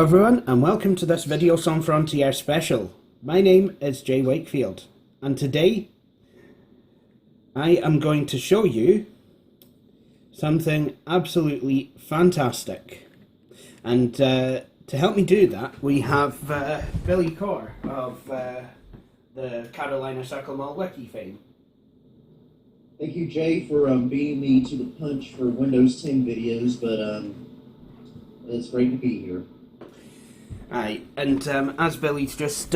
Hello everyone and welcome to this Video Sans Frontières special. My name is Jay Wakefield and today I am going to show you something absolutely fantastic. And to help me do that we have Billy Core of the Carolina Circle Mall Wiki fame. Thank you, Jay, for beating me to the punch for Windows 10 videos, but it's great to be here. Aye, and as Billy's just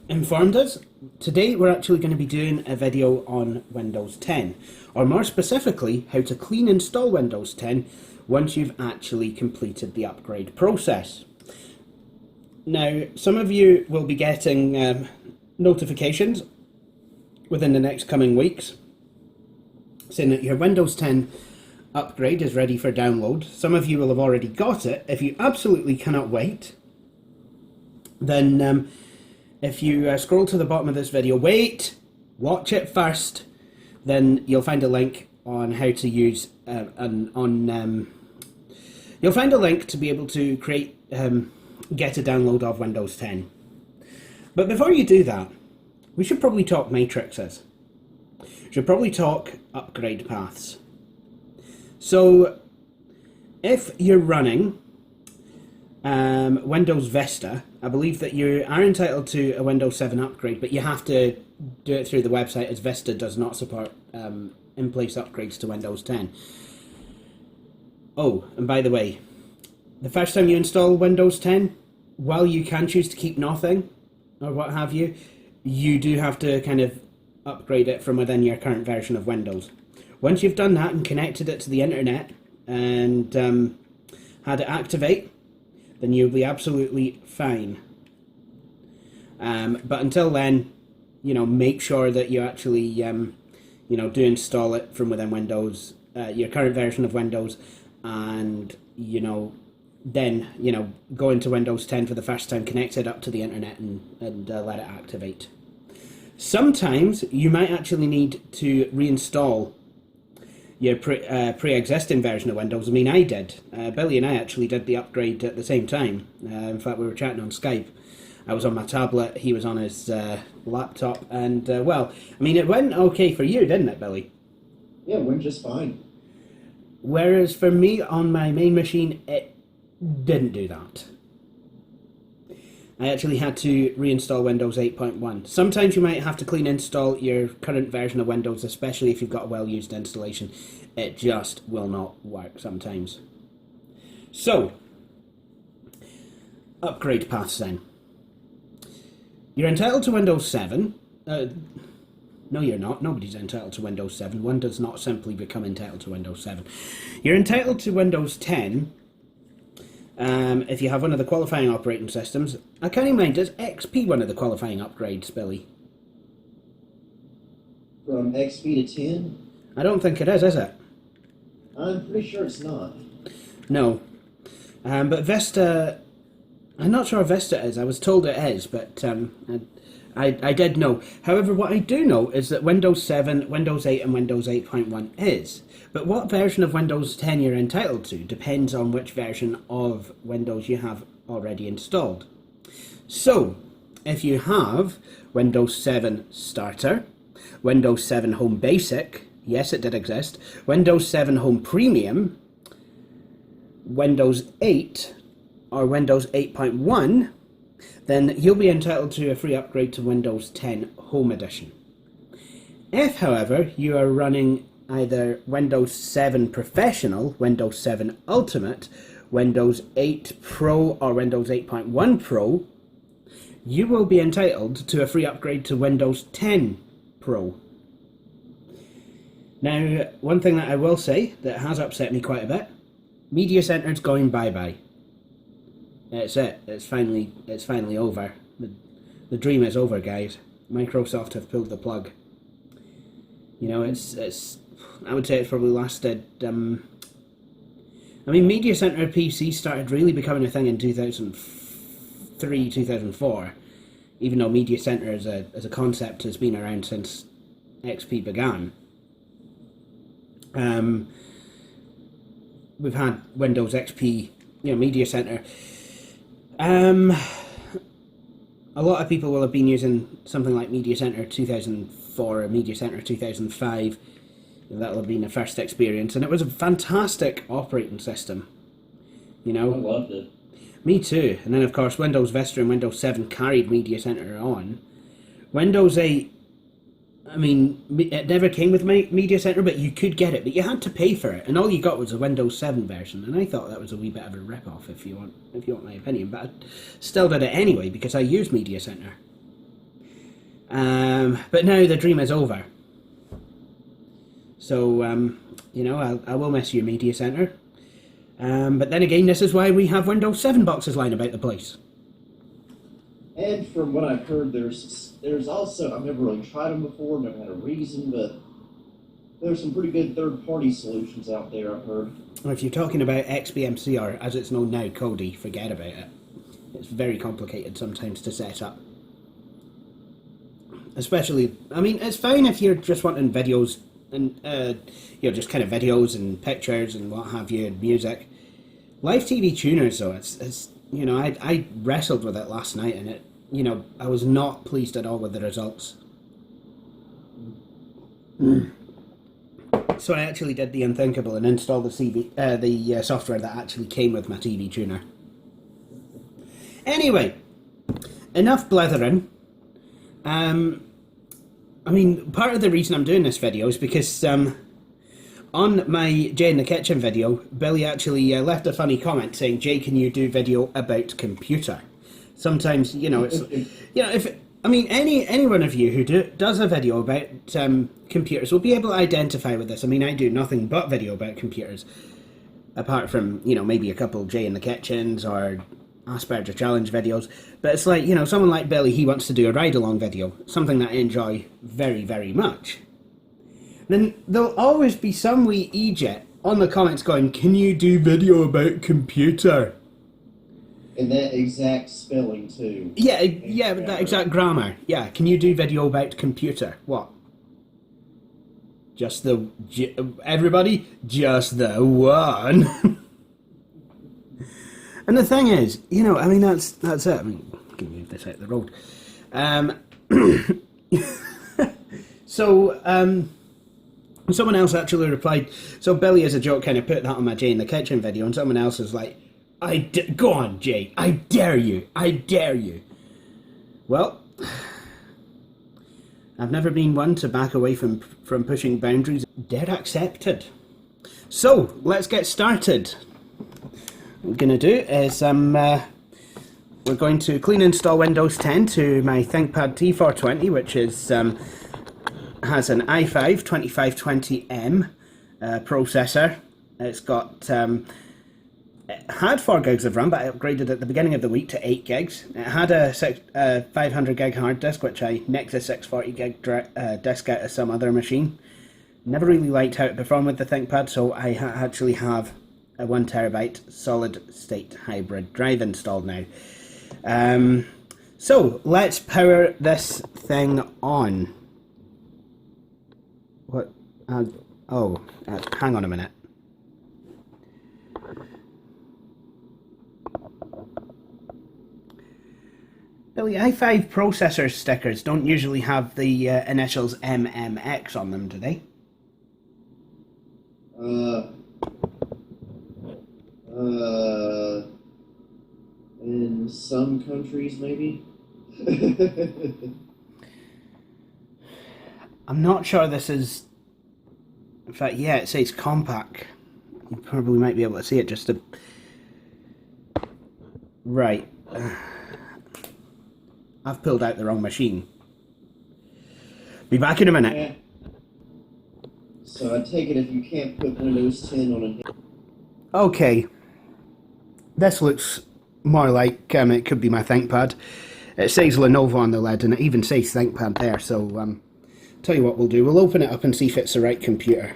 informed us, today we're actually going to be doing a video on Windows 10, or more specifically, how to clean install Windows 10 once you've actually completed the upgrade process. Now, some of you will be getting notifications within the next coming weeks saying that your Windows 10 upgrade is ready for download. Some of you will have already got it. If you absolutely cannot wait, then if you scroll to the bottom of this video, watch it first, then you'll find a link on how to use you'll find a link to be able to create get a download of Windows 10. But before you do that, we should probably talk matrices. We should probably talk upgrade paths. So if you're running Windows Vista, I believe that you are entitled to a Windows 7 upgrade, but you have to do it through the website, as Vista does not support in-place upgrades to Windows 10. Oh, and by the way, the first time you install Windows 10, while you can choose to keep nothing, or what have you, you do have to kind of upgrade it from within your current version of Windows. Once you've done that and connected it to the internet and had it activate, then you'll be absolutely fine. But until then, make sure that you actually, do install it from within Windows, your current version of Windows, and, then, go into Windows 10 for the first time, connect it up to the internet and let it activate. Sometimes you might actually need to reinstall your pre-existing version of Windows. I mean, I did. Billy and I actually did the upgrade at the same time. In fact, we were chatting on Skype. I was on my tablet, he was on his laptop, and, well, I mean, it went okay for you, didn't it, Billy? Yeah, it went just fine. Whereas for me, on my main machine, it didn't do that. I actually had to reinstall Windows 8.1. Sometimes you might have to clean install your current version of Windows, especially if you've got a well-used installation. It just will not work sometimes. So, upgrade paths then. You're entitled to Windows 7. No, you're not. Nobody's entitled to Windows 7. One does not simply become entitled to Windows 7. You're entitled to Windows 10 if you have one of the qualifying operating systems. I can't mind, is XP one of the qualifying upgrades, Billy? From XP to 10? I don't think it is it? I'm pretty sure it's not. No. But Vista, I'm not sure if Vista is. I was told it is, but I did know. However, what I do know is that Windows 7, Windows 8 and Windows 8.1 is. But what version of Windows 10 you're entitled to depends on which version of Windows you have already installed. So, if you have Windows 7 Starter, Windows 7 Home Basic, yes it did exist, Windows 7 Home Premium, Windows 8 or Windows 8.1, then you'll be entitled to a free upgrade to Windows 10 Home Edition. If, however, you are running either Windows 7 Professional, Windows 7 Ultimate, Windows 8 Pro or Windows 8.1 Pro, you will be entitled to a free upgrade to Windows 10 Pro. Now, one thing that I will say that has upset me quite a bit, Media Center's going bye-bye. It's it. It's finally over. The dream is over, guys. Microsoft have pulled the plug. It's I would say it's probably lasted. I mean, Media Center PC started really becoming a thing in 2003, 2004. Even though Media Center as a concept has been around since XP began. We've had Windows XP, Media Center. Um, a lot of people will have been using something like Media Center 2004 or Media Center 2005. That'll have been the first experience, and it was a fantastic operating system. You I know, loved it. me too. And then of course Windows Vista and Windows 7 carried Media Center on. Windows 8, I mean, it never came with Media Center, but you could get it, but you had to pay for it, and all you got was a Windows 7 version. And I thought that was a wee bit of a rip-off, if you want my opinion. But I still did it anyway because I used Media Center. But now the dream is over. So you know, I will miss you, Media Center. But then again, this is why we have Windows 7 boxes lying about the place. And from what I've heard, there's also, I've never really tried them before, never had a reason, but there's some pretty good third-party solutions out there, I've heard. If you're talking about XBMC, or as it's known now, Kodi, forget about it. It's very complicated sometimes to set up. Especially, I mean, it's fine if you're just wanting videos and, you know, just kind of videos and pictures and what have you, and music. Live TV tuners, though, it's you know, I wrestled with it last night, and it, you know, I was not pleased at all with the results. So I actually did the unthinkable and installed the software that actually came with my TV tuner. Anyway, enough blethering. I mean, part of the reason I'm doing this video is because on my Jay in the Kitchen video, Billy actually left a funny comment saying, "Jay, can you do video about computer?" Sometimes, you know, it's, you know, if, I mean, any one of you who does a video about computers will be able to identify with this. I mean, I do nothing but video about computers, apart from, you know, maybe a couple Jay in the Kitchens or Asperger Challenge videos. But it's like, you know, someone like Billy, he wants to do a ride-along video, something that I enjoy very, very much. Then there'll always be some wee eject on the comments going, "Can you do video about computer?" And that exact spelling, too. Yeah, yeah, with that exact grammar. Yeah, "Can you do video about computer?" What? Just the... Everybody? Just the one. And the thing is, you know, I mean, that's it. I mean, I can move this out the road. So, someone else actually replied, so Billy, as a joke, kind of put that on my Jay in the Kitchen video, and someone else was like, go on, Jay, I dare you, I dare you. Well, I've never been one to back away from pushing boundaries. They're accepted. So, let's get started. What we're going to do is, we're going to clean install Windows 10 to my ThinkPad T420, which is, has an i5 2520M processor. It's got it had 4 gigs of RAM, but I upgraded at the beginning of the week to 8 gigs. It had a 500 gig hard disk, which I nicked a 640 gig disk out of some other machine. Never really liked how it performed with the ThinkPad, so I actually have a 1 terabyte solid state hybrid drive installed now. So let's power this thing on. What? Hang on a minute. Billy, i5 processor stickers don't usually have the initials MMX on them, do they? In some countries, maybe. I'm not sure this is... In fact, yeah, it says compact. You probably might be able to see it just to... Right. I've pulled out the wrong machine. Be back in a minute. Yeah. So I take it if you can't put Windows 10 on a... Okay. This looks more like it could be my ThinkPad. It says Lenovo on the lid, and it even says ThinkPad there, so tell you what we'll do. We'll open it up and see if it's the right computer.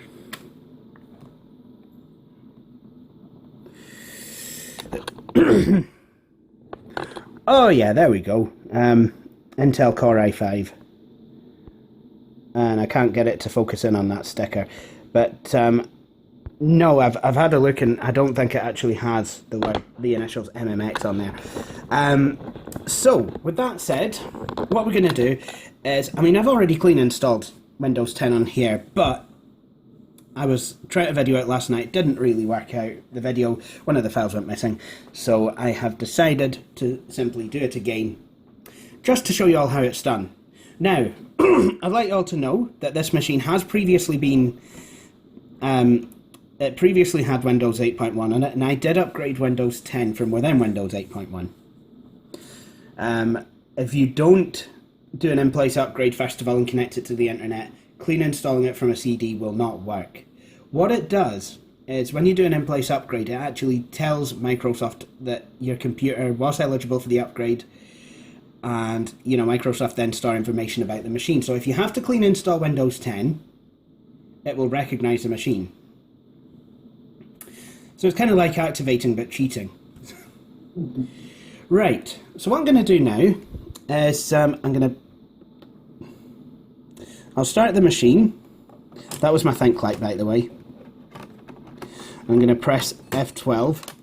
Oh yeah, there we go. Intel Core i5. And I can't get it to focus in on that sticker. But No, I've had a look and I don't think it actually has the word, the initials MMX on there. So with that said, what we're going to do is, I mean, I've already clean installed Windows 10 on here, but I was trying to video it last night, didn't really work out. The video, one of the files went missing, so I have decided to simply do it again, just to show you all how it's done. Now, I'd like you all to know that this machine has previously been, it previously had Windows 8.1 on it, and I did upgrade Windows 10 from within Windows 8.1. If you don't do an in-place upgrade first of all and connect it to the internet, clean installing it from a CD will not work. What it does is when you do an in-place upgrade, it actually tells Microsoft that your computer was eligible for the upgrade, and you know, Microsoft then store information about the machine. So if you have to clean install Windows 10, it will recognize the machine. So it's kind of like activating but cheating. Right, so what I'm going to do now is I'll start the machine. That was my think light, by the way. I'm going to press F12.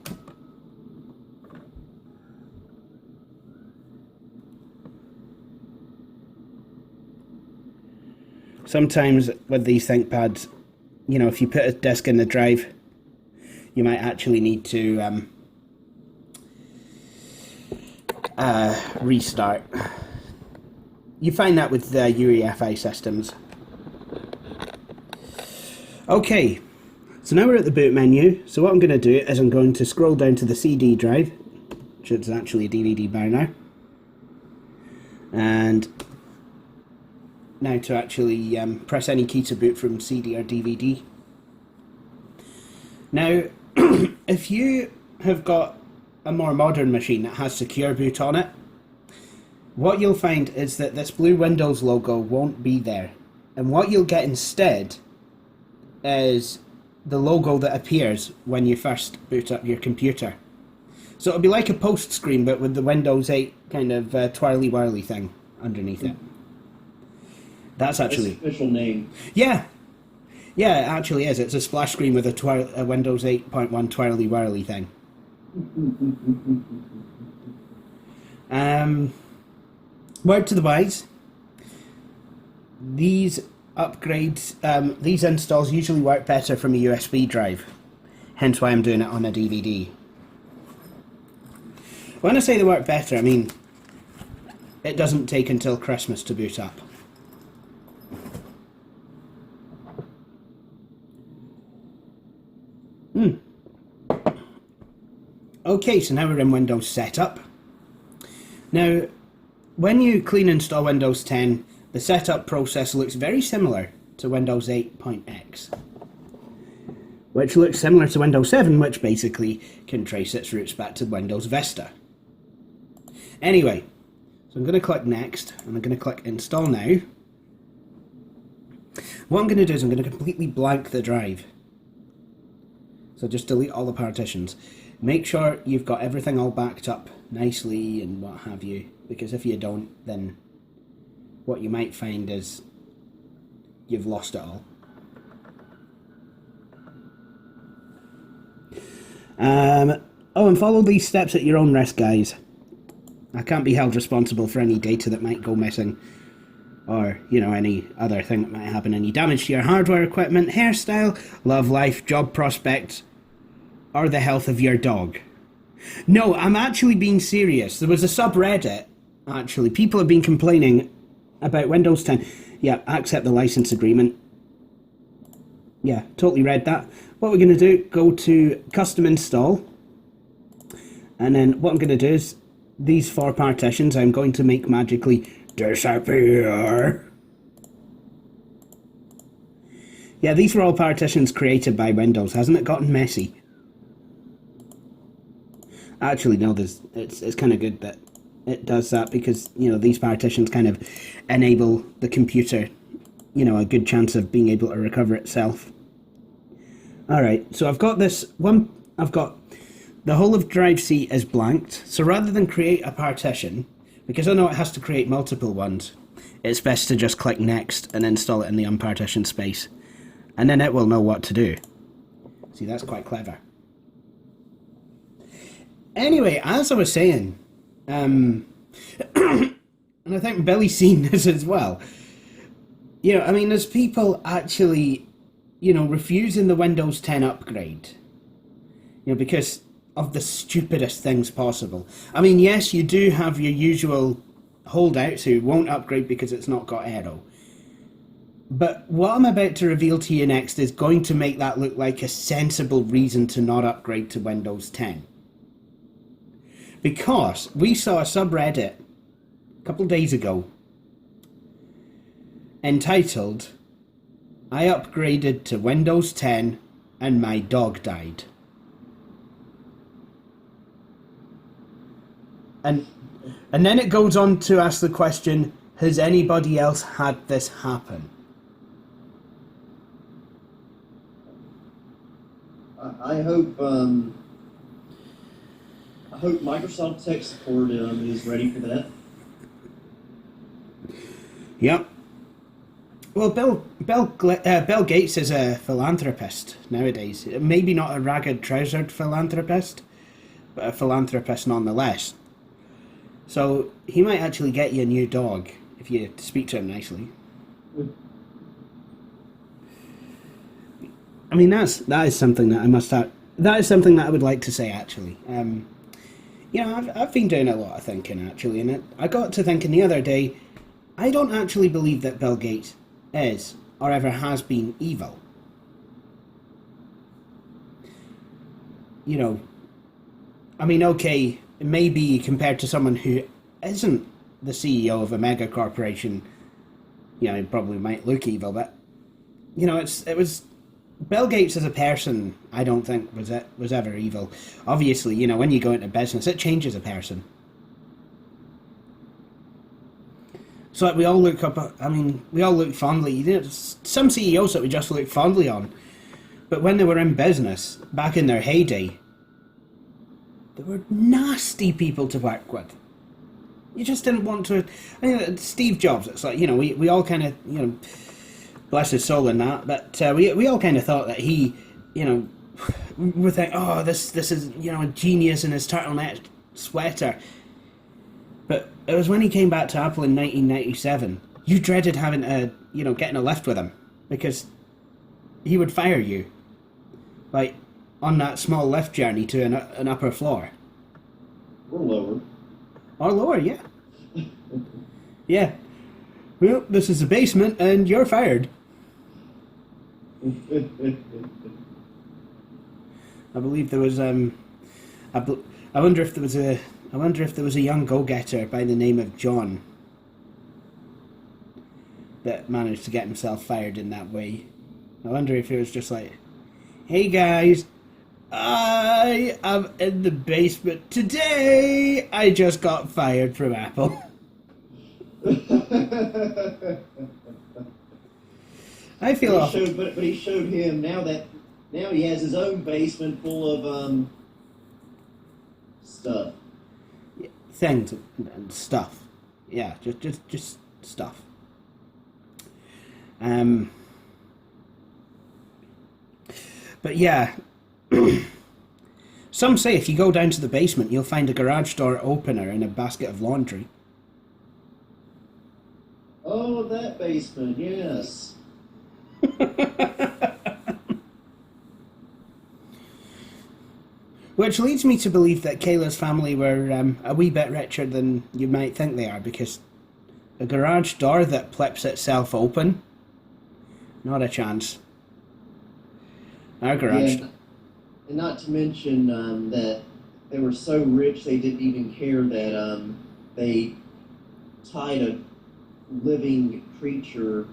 Sometimes with these ThinkPads, you know, if you put a disk in the drive, you might actually need to restart. You find that with UEFI systems. Okay, so now we're at the boot menu. So what I'm going to do is I'm going to scroll down to the CD drive, which is actually a DVD burner. And now to actually press any key to boot from CD or DVD. Now, if you have got a more modern machine that has secure boot on it, what you'll find is that this blue Windows logo won't be there. And what you'll get instead is the logo that appears when you first boot up your computer. So it'll be like a post screen, but with the Windows 8 kind of twirly-whirly thing underneath it. That's actually... That's official name. Yeah. Yeah, it actually is. It's a splash screen with a Windows 8.1 twirly-whirly thing. Word to the wise, these upgrades, these installs usually work better from a USB drive, hence why I'm doing it on a DVD. When I say they work better, I mean it doesn't take until Christmas to boot up. Okay, so now we're in Windows Setup. Now, when you clean install Windows 10, the setup process looks very similar to Windows 8.x, which looks similar to Windows 7, which basically can trace its roots back to Windows Vista. Anyway, so I'm going to click Next, and I'm going to click Install Now. What I'm going to do is I'm going to completely blank the drive. So just delete all the partitions. Make sure you've got everything all backed up nicely and what have you, because if you don't, then what you might find is you've lost it all. Oh, and follow these steps at your own risk, guys. I can't be held responsible for any data that might go missing, or, you know, any other thing that might happen. Any damage to your hardware, equipment, hairstyle, love life, job prospects, or the health of your dog. No, I'm actually being serious. There was a subreddit, actually. People have been complaining about Windows 10. Yeah, accept the license agreement. Yeah, totally read that. What we're going to do, go to custom install. And then what I'm going to do is these 4 partitions I'm going to make magically disappear. Yeah, these were all partitions created by Windows. Hasn't it gotten messy? Actually, no, it's kind of good that it does that, because, you know, these partitions kind of enable the computer, you know, a good chance of being able to recover itself. Alright, so I've got this one, I've got the whole of drive C is blanked, so rather than create a partition, because I know it has to create multiple ones, it's best to just click Next and install it in the unpartitioned space, and then it will know what to do. See, that's quite clever. Anyway, as I was saying, and I think Billy's seen this as well. I mean, there's people actually, refusing the Windows 10 upgrade, because of the stupidest things possible. I mean, yes, you do have your usual holdouts who won't upgrade because it's not got Aero. But what I'm about to reveal to you next is going to make that look like a sensible reason to not upgrade to Windows 10. Because we saw a subreddit a couple of days ago entitled, "I upgraded to Windows 10 and my dog died." And then it goes on to ask the question, has anybody else had this happen? I hope Microsoft tech support is ready for that. Yep. Well, Bill Gates is a philanthropist nowadays. Maybe not a ragged-trousered philanthropist, but a philanthropist nonetheless. So he might actually get you a new dog if you speak to him nicely. I mean, that is something that I must have. That is something that I would like to say, actually. I've been doing a lot of thinking, actually, and I got to thinking the other day, I don't actually believe that Bill Gates is, or ever has been, evil. I mean, okay, maybe compared to someone who isn't the CEO of a mega corporation, he probably might look evil, but, it was... Bill Gates as a person, I don't think was ever evil. Obviously, when you go into business, it changes a person. So we all look we all look fondly. Some CEOs that we just look fondly on, but when they were in business back in their heyday, they were nasty people to work with. You just didn't want to. Steve Jobs. It's like we all kind of bless his soul in that, but we all kind of thought that he, we think, oh, this is a genius in his turtleneck sweater. But it was when he came back to Apple in 1997, you dreaded having to, getting a lift with him, because he would fire you, like, on that small lift journey to an upper floor. Or lower. Or lower, yeah. Yeah. Well, this is the basement, and you're fired. I believe there was I wonder if there was a young go-getter by the name of John that managed to get himself fired in that way. I wonder if it was just like, "Hey guys, I am in the basement today. I just got fired from Apple." I feel awful. But he showed him now he has his own basement full of stuff. Things and stuff. Yeah, just stuff. But yeah, some say if you go down to the basement, you'll find a garage door opener and a basket of laundry. Oh, that basement, yes. Which leads me to believe that Kayla's family were a wee bit richer than you might think they are, because a garage door that flips itself open, not a chance. Our garage... Yeah, and not to mention that they were so rich they didn't even care that they tied a living creature,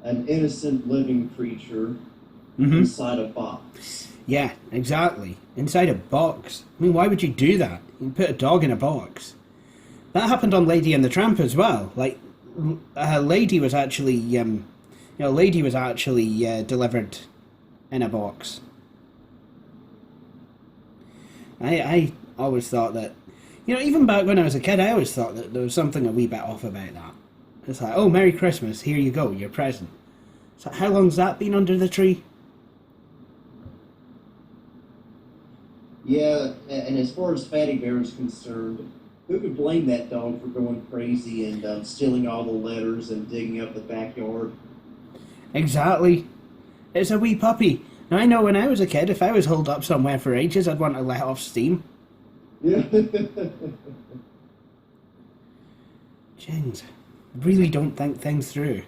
an innocent living creature, inside a box. Yeah, exactly. Inside a box. I mean, why would you do that? You put a dog in a box. That happened on Lady and the Tramp as well. Like, a lady was actually, delivered in a box. I always thought that, even back when I was a kid, I always thought that there was something a wee bit off about that. It's like, oh, Merry Christmas, here you go, your present. So how long's that been under the tree? Yeah, and as far as Fatty Bear is concerned, who could blame that dog for going crazy and stealing all the letters and digging up the backyard? Exactly. It's a wee puppy. Now, I know when I was a kid, if I was holed up somewhere for ages, I'd want to let off steam. Yeah. Jings, really don't think things through.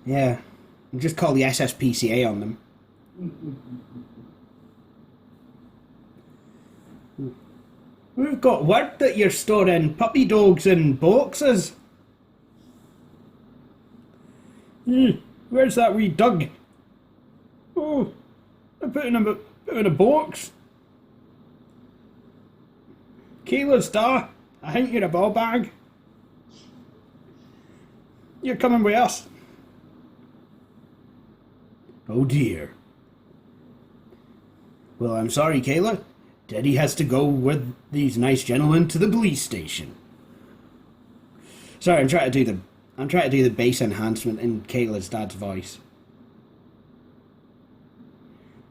Yeah, just call the SSPCA on them. We've got word that you're storing puppy dogs in boxes. Where's that wee Doug? Oh, I put in a box. Kayla Star, I think you're a ball bag. You're coming with us. Oh dear. Well, I'm sorry, Kayla. Daddy has to go with these nice gentlemen to the police station. Sorry, I'm trying to do the bass enhancement in Kayla's dad's voice.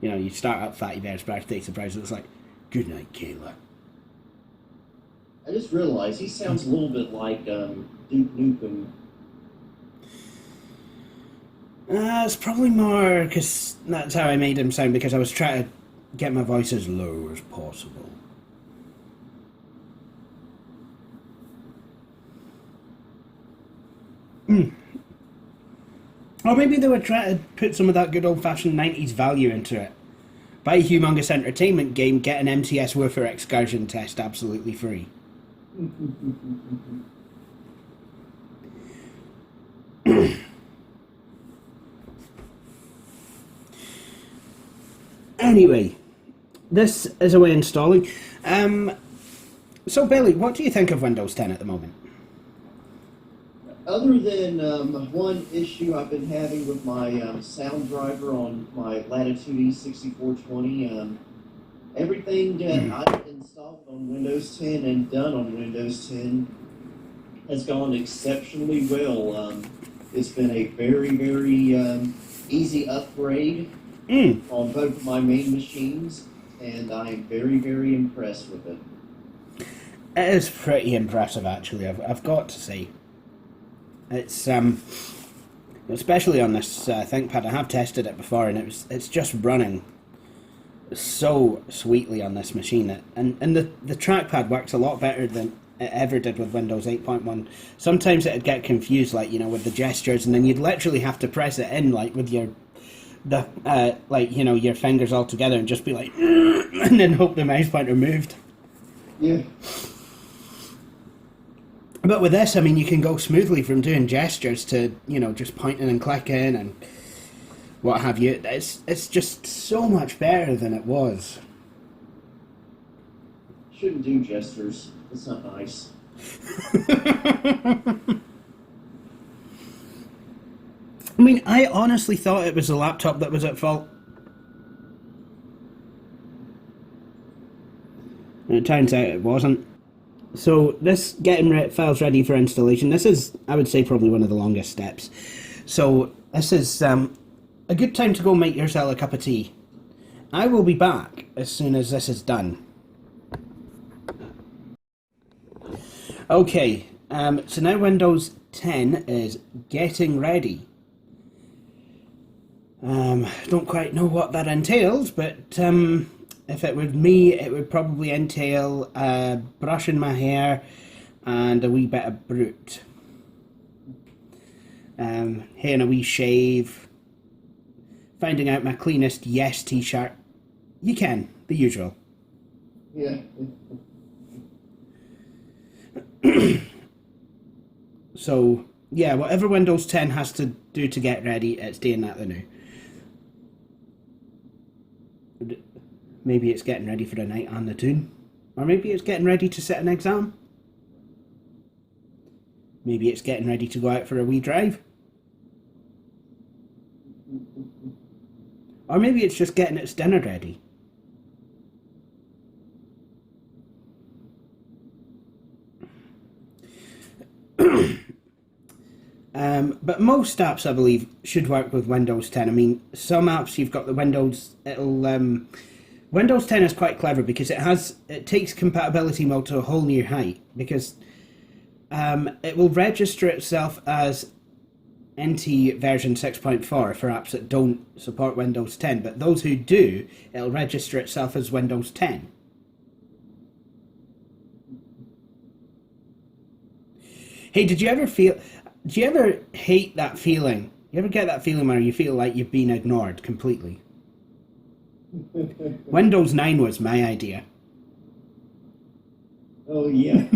You know, you start up Fatty Bear's birthday surprise, it's like, good night, Kayla. I just realized he sounds a little bit like Duke Nukem. It's probably more because that's how I made him sound, because I was trying to get my voice as low as possible. Or maybe they were trying to put some of that good old-fashioned 90s value into it. Buy a humongous entertainment game, get an MTS woofer excursion test absolutely free. Anyway, this is a way of installing. So, Billy, what do you think of Windows 10 at the moment? Other than one issue I've been having with my sound driver on my Latitude E6420, everything that I've installed on Windows 10 and done on Windows 10 has gone exceptionally well. It's been a very, very easy upgrade on both of my main machines, and I am very, very impressed with it. It is pretty impressive, actually. I've got to say, it's especially on this ThinkPad. I have tested it before, and it's just running so sweetly on this machine. And the trackpad works a lot better than it ever did with Windows 8.1. Sometimes it'd get confused, like, you know, with the gestures, and then you'd literally have to press it in, like, with your your fingers all together and just be like, and then hope the mouse pointer moved. Yeah. But with this, I mean, you can go smoothly from doing gestures to, you know, just pointing and clicking and what have you. It's just so much better than it was. Shouldn't do gestures. It's not nice. I mean, I honestly thought it was the laptop that was at fault. And it turns out it wasn't. So this getting files ready for installation, this is, I would say, probably one of the longest steps. So this is a good time to go make yourself a cup of tea. I will be back as soon as this is done. Okay, so now Windows 10 is getting ready. Don't quite know what that entails, but if it were me, it would probably entail brushing my hair and a wee bit of brute. Having a wee shave, finding out my cleanest Yes t-shirt. You can, the usual. Yeah. So, yeah, whatever Windows 10 has to do to get ready, it's doing that the new. Maybe it's getting ready for a night on the tune. Or maybe it's getting ready to sit an exam. Maybe it's getting ready to go out for a wee drive. Or maybe it's just getting its dinner ready. But most apps, I believe, should work with Windows 10. I mean, some apps you've got the Windows. Windows 10 is quite clever because it takes compatibility mode to a whole new height, because it will register itself as NT version 6.4 for apps that don't support Windows 10, but those who do, it'll register itself as Windows 10. Hey, do you ever hate that feeling? You ever get that feeling where you feel like you've been ignored completely? Windows 9 was my idea. Oh, yeah.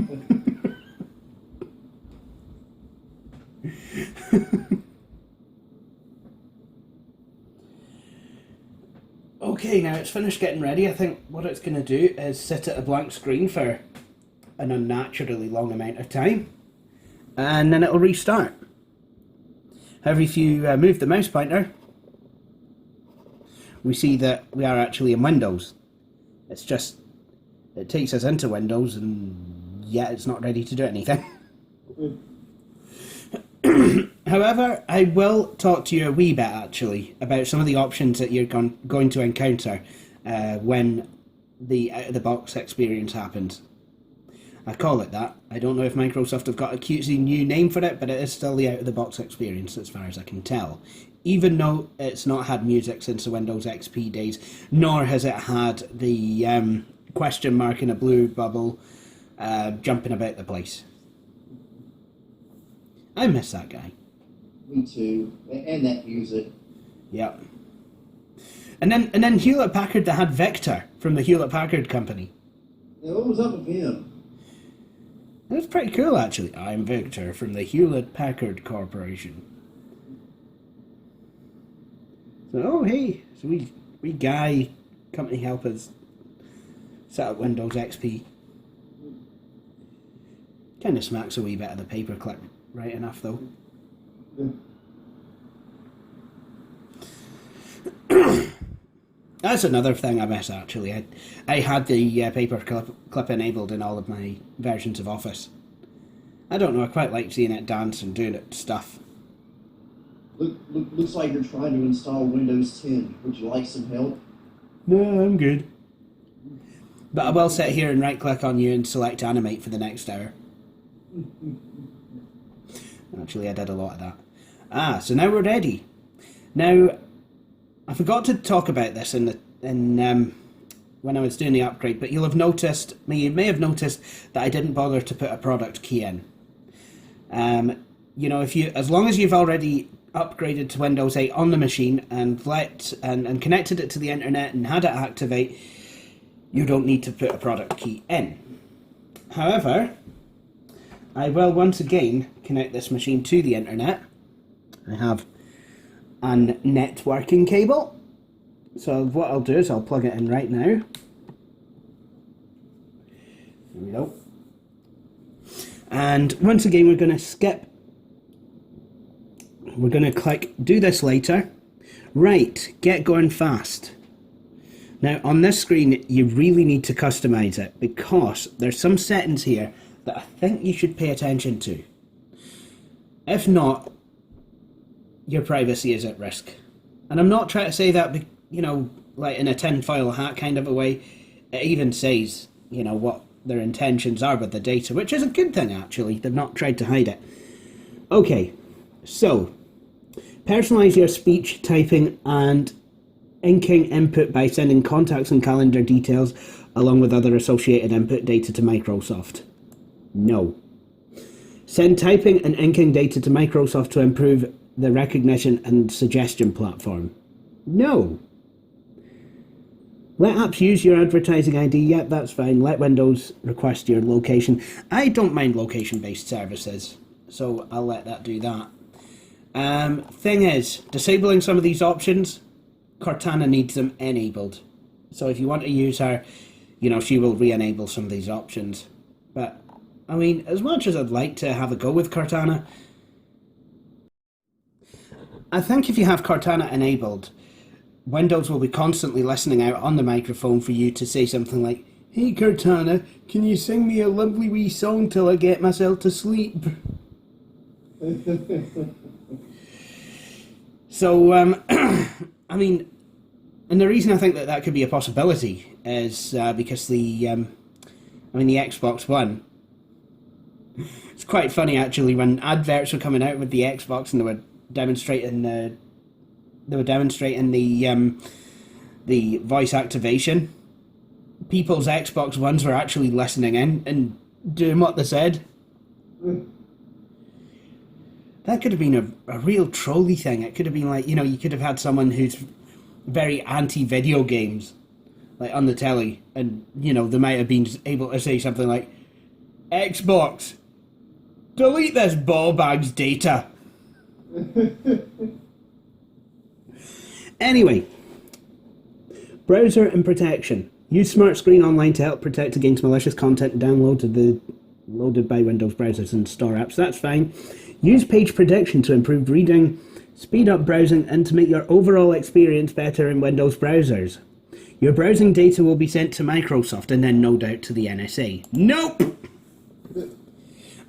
Okay, now it's finished getting ready. I think what it's going to do is sit at a blank screen for an unnaturally long amount of time, and then it'll restart. However, if you move the mouse pointer, we see that we are actually in Windows. It's just, it takes us into Windows, and yet it's not ready to do anything. However, I will talk to you a wee bit actually about some of the options that you're going to encounter when the out-of-the-box experience happens. I call it that. I don't know if Microsoft have got a cutesy new name for it, but it is still the out-of-the-box experience as far as I can tell. Even though it's not had music since the Windows XP days, nor has it had the question mark in a blue bubble jumping about the place. I miss that guy. Me too. And that music. Yep. And then Hewlett Packard, they had Victor from the Hewlett Packard company. Yeah, what was up with him? It was pretty cool, actually. I'm Victor from the Hewlett Packard Corporation. So, oh hey, so we guy company help us set up Windows XP. Kind of smacks a wee bit of the paperclip, right enough though. That's another thing I miss actually. I had the paperclip enabled in all of my versions of Office. I don't know, I quite like seeing it dance and doing it stuff. Looks like you're trying to install Windows 10. Would you like some help? No, I'm good. But I will sit here and right click on you and select animate for the next hour. Actually, I did a lot of that. So now we're ready. Now, I forgot to talk about this when I was doing the upgrade, but you may have noticed that I didn't bother to put a product key in. You know, as long as you've already upgraded to Windows 8 on the machine and and connected it to the internet and had it activate, you don't need to put a product key in. However, I will once again connect this machine to the internet. I have a networking cable. So what I'll do is I'll plug it in right now. There we go. And once again, we're going to skip. We're going to click do this later. Right, get going fast. Now on this screen, you really need to customize it because there's some settings here that I think you should pay attention to. If not, your privacy is at risk. And I'm not trying to say that, you know, like in a tinfoil hat kind of a way. It even says, you know, what their intentions are with the data, which is a good thing actually. They've not tried to hide it. Okay, so personalize your speech, typing and inking input by sending contacts and calendar details along with other associated input data to Microsoft. No. Send typing and inking data to Microsoft to improve the recognition and suggestion platform. No. Let apps use your advertising ID. Yep, that's fine. Let Windows request your location. I don't mind location-based services, so I'll let that do that. Thing is, disabling some of these options, Cortana needs them enabled. So if you want to use her, you know, she will re-enable some of these options. But I mean, as much as I'd like to have a go with Cortana, I think if you have Cortana enabled, Windows will be constantly listening out on the microphone for you to say something like, "Hey Cortana, can you sing me a lovely wee song till I get myself to sleep?" So, I mean, and the reason I think that that could be a possibility is because the Xbox One. It's quite funny actually when adverts were coming out with the Xbox and they were demonstrating the voice activation. People's Xbox Ones were actually listening in and doing what they said. That could have been a real trolly thing. It could have been like, you could have had someone who's very anti-video games, like on the telly, and, they might have been able to say something like, Xbox, delete this ball bag's data. Anyway, browser and protection. Use Smart Screen Online to help protect against malicious content loaded by Windows browsers and store apps. That's fine. Use page prediction to improve reading, speed up browsing, and to make your overall experience better in Windows browsers. Your browsing data will be sent to Microsoft and then no doubt to the NSA. Nope!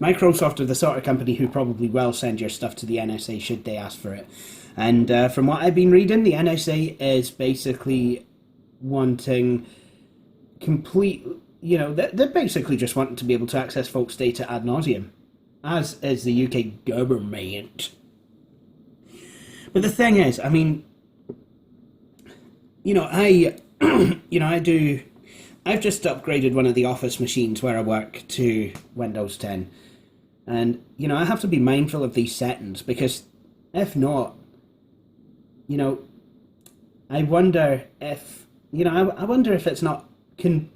Microsoft are the sort of company who probably will send your stuff to the NSA should they ask for it. And from what I've been reading, the NSA is basically wanting complete, they're basically just wanting to be able to access folks' data ad nauseum, as is the UK government. But the thing is, I mean, I've just upgraded one of the office machines where I work to Windows 10. And, I have to be mindful of these settings because if not, I wonder if it's not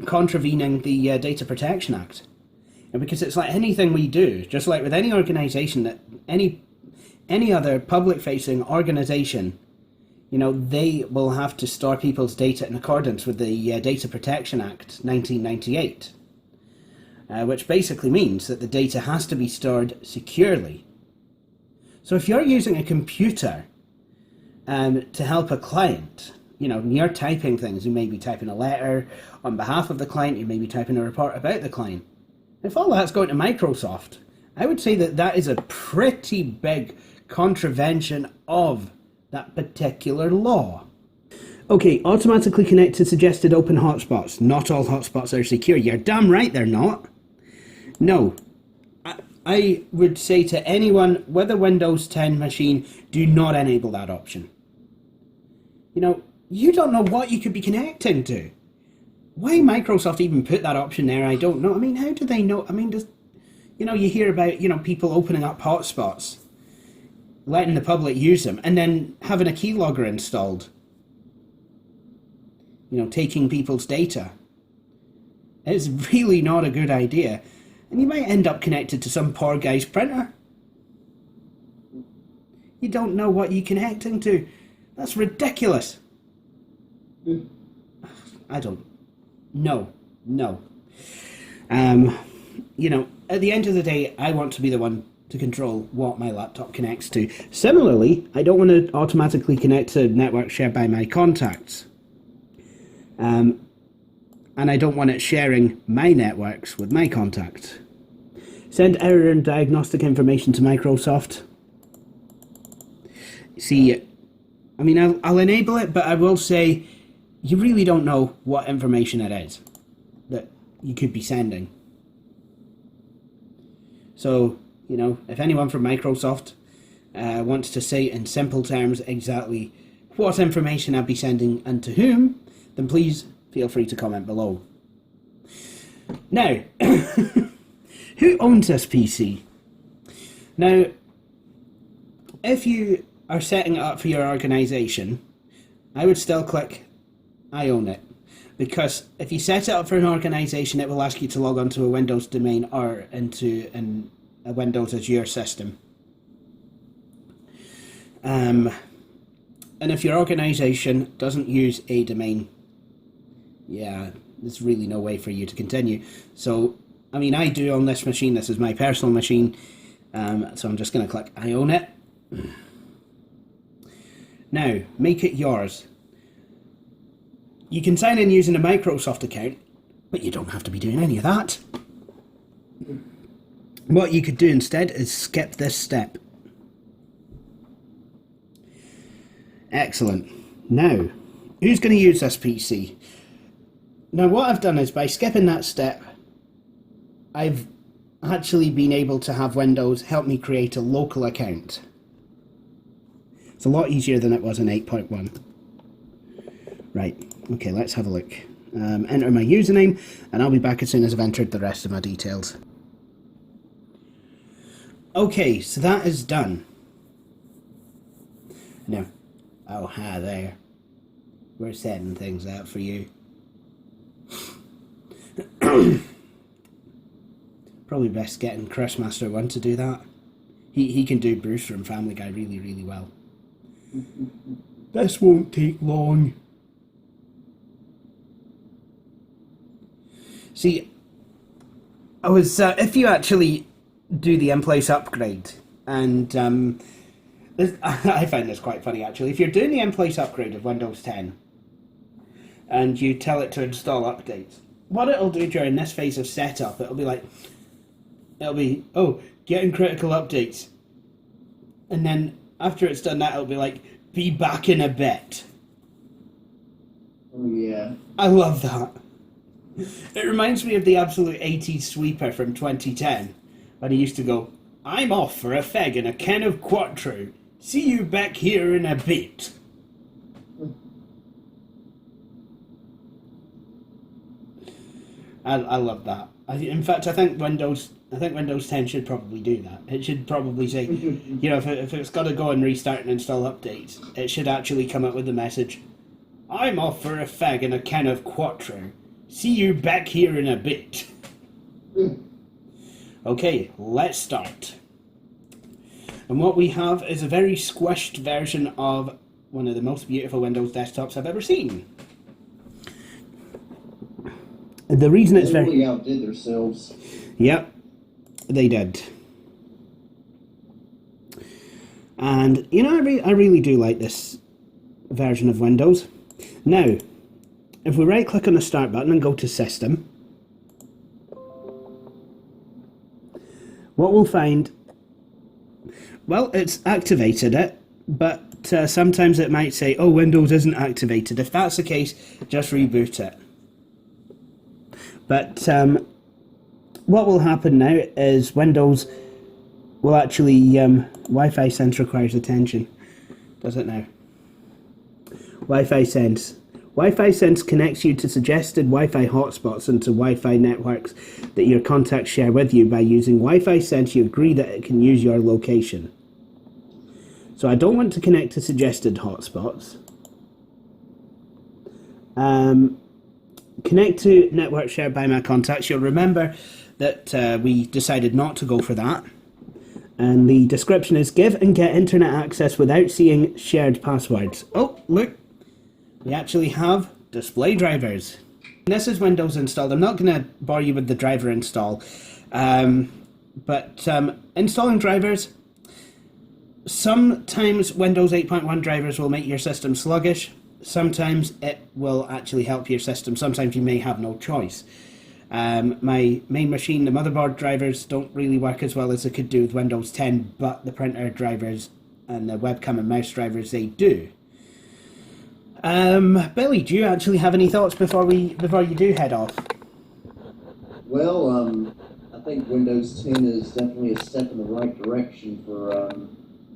contravening the Data Protection Act. And because it's like anything we do, just like with any organisation, that any other public-facing organisation, they will have to store people's data in accordance with the Data Protection Act 1998, which basically means that the data has to be stored securely. So if you're using a computer to help a client, and you're typing things, you may be typing a letter on behalf of the client, you may be typing a report about the client. If all that's going to Microsoft, I would say that that is a pretty big contravention of that particular law. Okay, automatically connect to suggested open hotspots. Not all hotspots are secure. You're damn right they're not. No. I would say to anyone with a Windows 10 machine, do not enable that option. You don't know what you could be connecting to. Why Microsoft even put that option there, I don't know. I mean, how do they know? I mean, you hear about, people opening up hotspots, letting the public use them, and then having a keylogger installed. Taking people's data. It's really not a good idea. And you might end up connected to some poor guy's printer. You don't know what you're connecting to. That's ridiculous. I don't. No. At the end of the day, I want to be the one to control what my laptop connects to. Similarly, I don't want to automatically connect to networks shared by my contacts. And I don't want it sharing my networks with my contacts. Send error and diagnostic information to Microsoft. See, I mean, I'll enable it, but I will say you really don't know what information it is that you could be sending. So, if anyone from Microsoft wants to say in simple terms exactly what information I'd be sending and to whom, then please feel free to comment below. Now, who owns this PC? Now, if you are setting it up for your organisation, I would still click I own it. Because if you set it up for an organisation, it will ask you to log onto a Windows domain or into a Windows Azure system. And if your organisation doesn't use a domain, yeah, there's really no way for you to continue. So, I mean, I do own this machine. This is my personal machine. So I'm just going to click I own it. Now, make it yours. You can sign in using a Microsoft account, but you don't have to be doing any of that. What you could do instead is skip this step Excellent. Now, who's going to use this PC? Now, what I've done is, by skipping that step, I've actually been able to have Windows help me create a local account. It's a lot easier than it was in 8.1. Right, okay, let's have a look. Enter my username, and I'll be back as soon as I've entered the rest of my details. Okay, so that is done. Now, oh, hi there. We're setting things out for you. Probably best getting Chrismaster 1 to do that. He can do Bruce from Family Guy really, really well. This won't take long. See, I was if you actually do the in-place upgrade, and I find this quite funny actually. If you're doing the in-place upgrade of Windows 10, and you tell it to install updates, what it'll do during this phase of setup, it'll be, oh, getting critical updates, and then after it's done that, it'll be like, be back in a bit. Oh yeah. I love that. It reminds me of the absolute 80s sweeper from 2010, when he used to go, I'm off for a fag and a can of Quattro. See you back here in a bit. I love that. In fact, I think Windows 10 should probably do that. It should probably say, you know, if it's got to go and restart and install updates, it should actually come up with the message, I'm off for a fag and a can of Quattro. See you back here in a bit. Okay, let's start. And what we have is a very squished version of one of the most beautiful Windows desktops I've ever seen. The reason it's They really outdid themselves. Yep, they did. And, you know, I really do like this version of Windows. Now, if we right-click on the Start button and go to System, what we'll find, well, it's activated it, but sometimes it might say, oh, Windows isn't activated. If that's the case, just reboot it. But what will happen now is Windows will actually, Wi-Fi sense requires attention. Does it now? Wi-Fi sense. Wi-Fi sense connects you to suggested Wi-Fi hotspots and to Wi-Fi networks that your contacts share with you. By using Wi-Fi sense, you agree that it can use your location. So I don't want to connect to suggested hotspots. Connect to network shared by my contacts. You'll remember that we decided not to go for that. And the description is, give and get internet access without seeing shared passwords. Oh, look. We actually have display drivers. This is Windows installed. I'm not going to bore you with the driver install. But installing drivers, sometimes Windows 8.1 drivers will make your system sluggish. Sometimes it will actually help your system. Sometimes you may have no choice. My main machine, the motherboard drivers don't really work as well as they could do with Windows 10, but the printer drivers and the webcam and mouse drivers, they do. Billy, do you actually have any thoughts before you do head off? Well, I think Windows 10 is definitely a step in the right direction for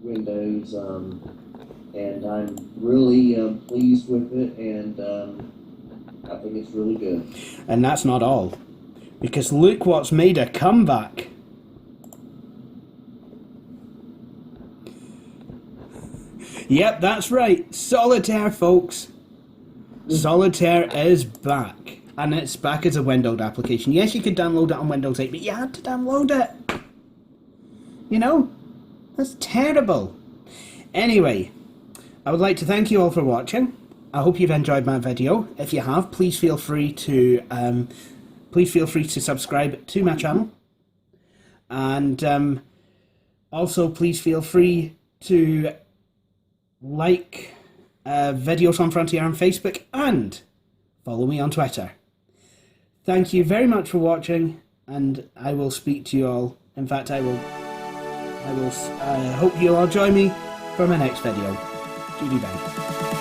Windows, and I'm really pleased with it, and I think it's really good. And that's not all, because look what's made a comeback. Yep, that's right. Solitaire, folks. Solitaire is back. And it's back as a windowed application. Yes, you could download it on Windows 8, but you had to download it. You know? That's terrible. Anyway, I would like to thank you all for watching. I hope you've enjoyed my video. If you have, please feel free to subscribe to my channel. And also, please feel free to like videos on Frontier on Facebook and follow me on Twitter. Thank you very much for watching, and I will speak to you all. In fact, I hope you'll all join me for my next video. GG, bye.